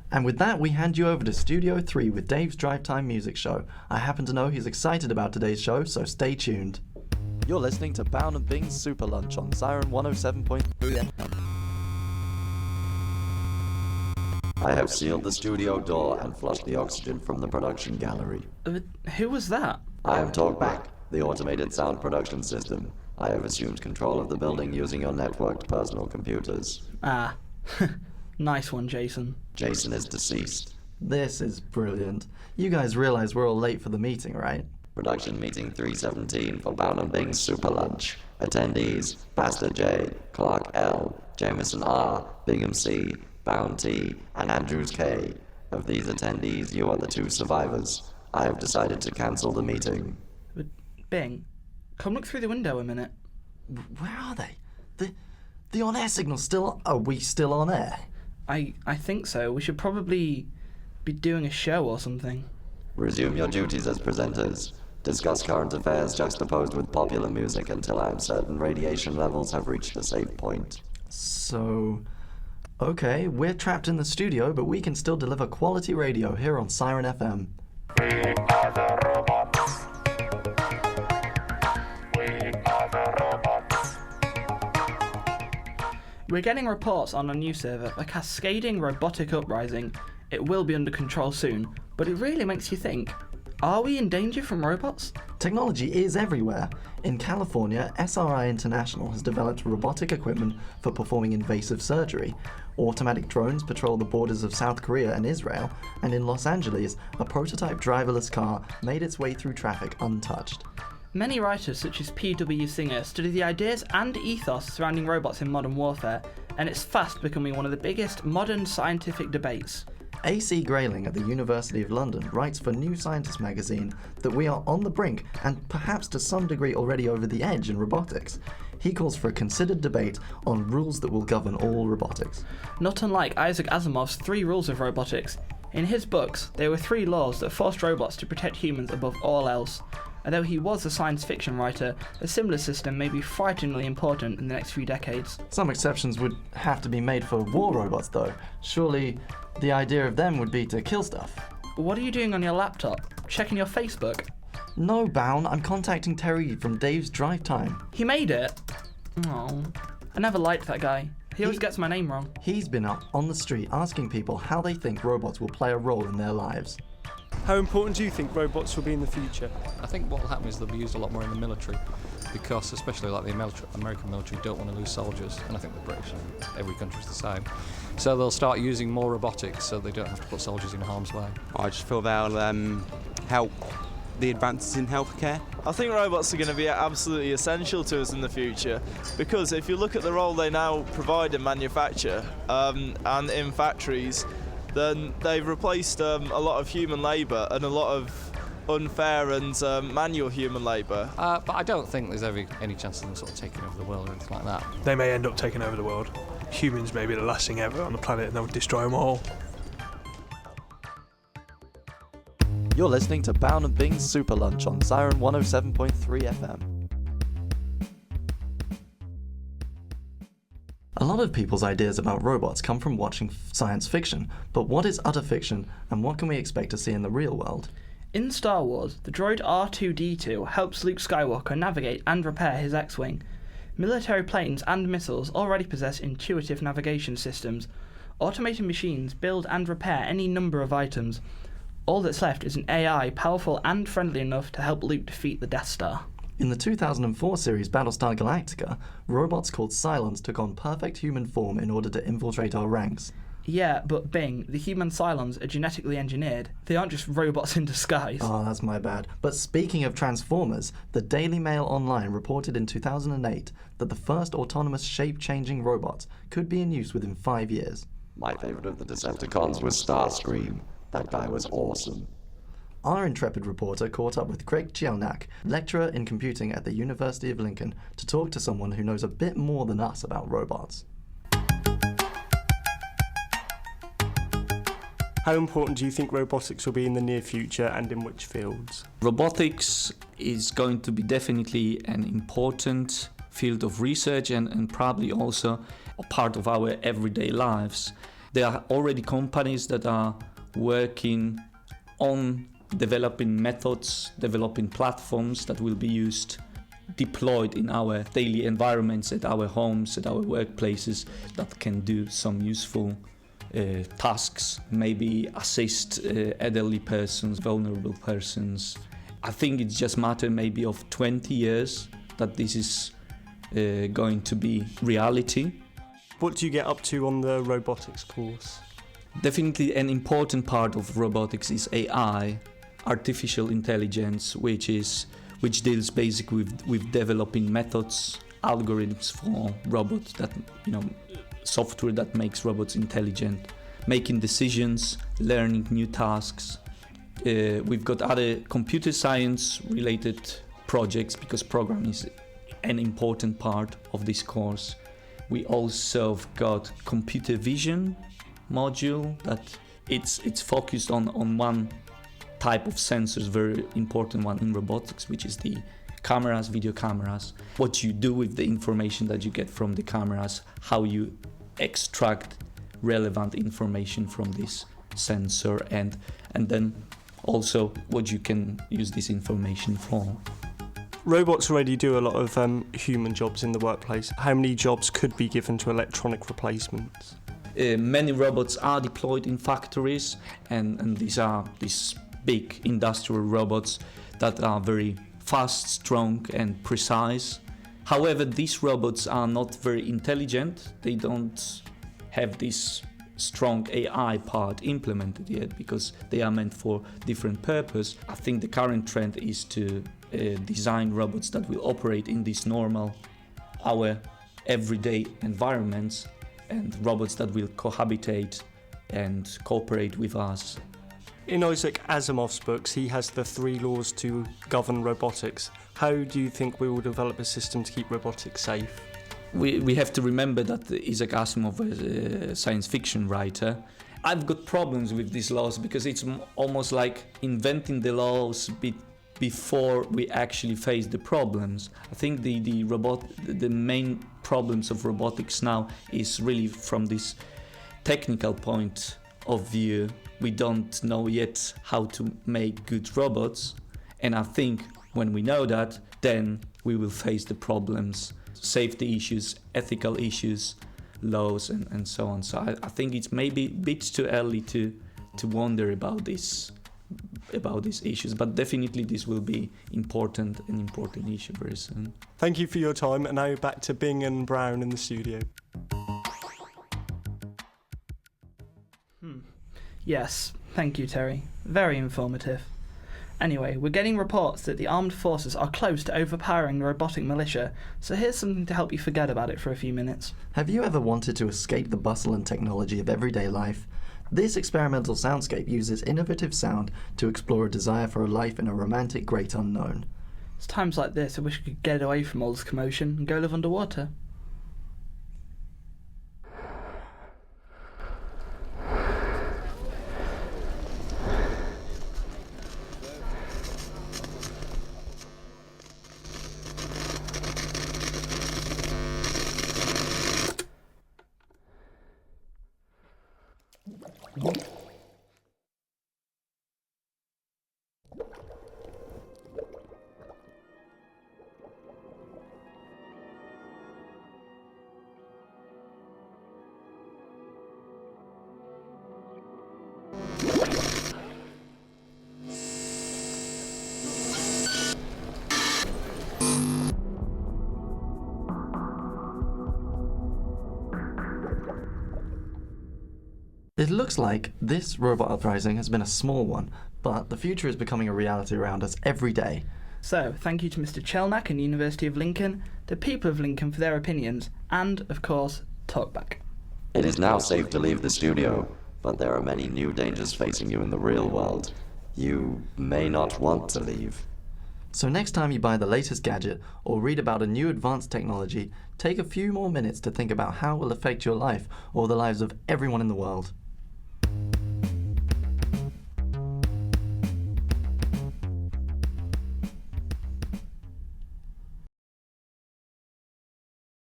And with that, we hand you over to Studio 3 with Dave's Drive Time Music Show. I happen to know he's excited about today's show, so stay tuned. You're listening to Bown and Bing's Super Lunch on Siren 107.3 FM. I have sealed the studio door and flushed the oxygen from the production gallery. Who was that? I am TalkBack, the automated sound production system. I have assumed control of the building using your networked personal computers. Ah, nice one, Jason. Jason is deceased. This is brilliant. You guys realize we're all late for the meeting, right? Production meeting 317 for Bown and Bing's Super Lunch. Attendees, Pastor J, Clark L, Jameson R, Bingham C, Bown T, and Andrews K. Of these attendees, you are the two survivors. I have decided to cancel the meeting. Bing, come look through the window a minute. Where are they? The on-air signal's still... Are we still on air? I think so. We should probably be doing a show or something. Resume your duties as presenters. Discuss current affairs juxtaposed with popular music until I am certain radiation levels have reached a safe point. So... Okay, we're trapped in the studio, but we can still deliver quality radio here on Siren FM. We are the robots. We are the robots. We're getting reports on our news server of a cascading robotic uprising. It will be under control soon, but it really makes you think, are we in danger from robots? Technology is everywhere. In California, SRI International has developed robotic equipment for performing invasive surgery. Automatic drones patrol the borders of South Korea and Israel, and in Los Angeles, a prototype driverless car made its way through traffic untouched. Many writers such as P.W. Singer study the ideas and ethos surrounding robots in modern warfare, and it's fast becoming one of the biggest modern scientific debates. A.C. Grayling at the University of London writes for New Scientist magazine that we are on the brink, and perhaps to some degree already over the edge in robotics. He calls for a considered debate on rules that will govern all robotics. Not unlike Isaac Asimov's 3 Rules of Robotics. In his books, there were 3 laws that forced robots to protect humans above all else. Although he was a science fiction writer, a similar system may be frighteningly important in the next few decades. Some exceptions would have to be made for war robots, though. Surely the idea of them would be to kill stuff. What are you doing on your laptop? Checking your Facebook? No, Bown, I'm contacting Terry from Dave's Drive Time. He made it? Oh, I never liked that guy. He always gets my name wrong. He's been up on the street asking people how they think robots will play a role in their lives. How important do you think robots will be in the future? I think what will happen is they'll be used a lot more in the military, because especially like the American military don't want to lose soldiers, and I think the British and every country's the same. So they'll start using more robotics so they don't have to put soldiers in harm's way. I just feel they'll help the advances in healthcare. I think robots are going to be absolutely essential to us in the future, because if you look at the role they now provide in manufacture and in factories, then they've replaced a lot of human labour and a lot of unfair and manual human labour. But I don't think there's ever any chance of them sort of taking over the world or anything like that. They may end up taking over the world. Humans may be the last thing ever on the planet and they'll destroy them all. You're listening to Bown and Bing's Super Lunch on Siren 107.3 FM. A lot of people's ideas about robots come from watching science fiction, but what is utter fiction, and what can we expect to see in the real world? In Star Wars, the droid R2-D2 helps Luke Skywalker navigate and repair his X-Wing. Military planes and missiles already possess intuitive navigation systems. Automated machines build and repair any number of items. All that's left is an AI powerful and friendly enough to help Luke defeat the Death Star. In the 2004 series Battlestar Galactica, robots called Cylons took on perfect human form in order to infiltrate our ranks. Yeah, but Bing, the human Cylons are genetically engineered. They aren't just robots in disguise. Oh, that's my bad. But speaking of Transformers, the Daily Mail Online reported in 2008 that the first autonomous shape-changing robots could be in use within 5 years. My favourite of the Decepticons was Starscream. That guy was awesome. Our intrepid reporter caught up with Craig Chielnak, lecturer in computing at the University of Lincoln, to talk to someone who knows a bit more than us about robots. How important do you think robotics will be in the near future and in which fields? Robotics is going to be definitely an important field of research and probably also a part of our everyday lives. There are already companies that are working on developing methods, developing platforms that will be used, deployed in our daily environments, at our homes, at our workplaces, that can do some useful tasks, maybe assist elderly persons, vulnerable persons. I think it's just a matter maybe of 20 years that this is going to be reality. What do you get up to on the robotics course? Definitely an important part of robotics is AI, artificial intelligence, which deals basically with developing methods, algorithms for robots, that, software that makes robots intelligent, making decisions, learning new tasks. We've got other computer science related projects, because programming is an important part of this course. We also have got computer vision module that it's focused on one type of sensors, very important one in robotics, which is the cameras, video cameras. What you do with the information that you get from the cameras, how you extract relevant information from this sensor, and then also what you can use this information for. Robots already do a lot of human jobs in the workplace. How many jobs could be given to electronic replacements? Many robots are deployed in factories, and these are these big industrial robots that are very fast, strong and precise. However, these robots are not very intelligent. They don't have this strong AI part implemented yet, because they are meant for different purpose. I think the current trend is to design robots that will operate in these normal, our everyday environments, and robots that will cohabitate and cooperate with us. In Isaac Asimov's books, he has the 3 laws to govern robotics. How do you think we will develop a system to keep robotics safe? We have to remember that Isaac Asimov is a science fiction writer. I've got problems with these laws, because it's almost like inventing the laws before we actually face the problems. I think the main problems of robotics now is really from this technical point of view. We don't know yet how to make good robots, and I think when we know that, then we will face the problems, safety issues, ethical issues, laws, and so on. So I think it's maybe a bit too early to wonder about these issues, but definitely this will be an important issue very soon. Thank you for your time, and now back to Bing and Brown in the studio. Yes, thank you, Terry. Very informative. Anyway, we're getting reports that the armed forces are close to overpowering the robotic militia, so here's something to help you forget about it for a few minutes. Have you ever wanted to escape the bustle and technology of everyday life? This experimental soundscape uses innovative sound to explore a desire for a life in a romantic great unknown. It's times like this I wish we could get away from all this commotion and go live underwater. It looks like this robot uprising has been a small one, but the future is becoming a reality around us every day. So, thank you to Mr. Chelnack and the University of Lincoln, the people of Lincoln for their opinions, and, of course, Talkback. It is now safe to leave the studio, but there are many new dangers facing you in the real world. You may not want to leave. So next time you buy the latest gadget or read about a new advanced technology, take a few more minutes to think about how it will affect your life or the lives of everyone in the world.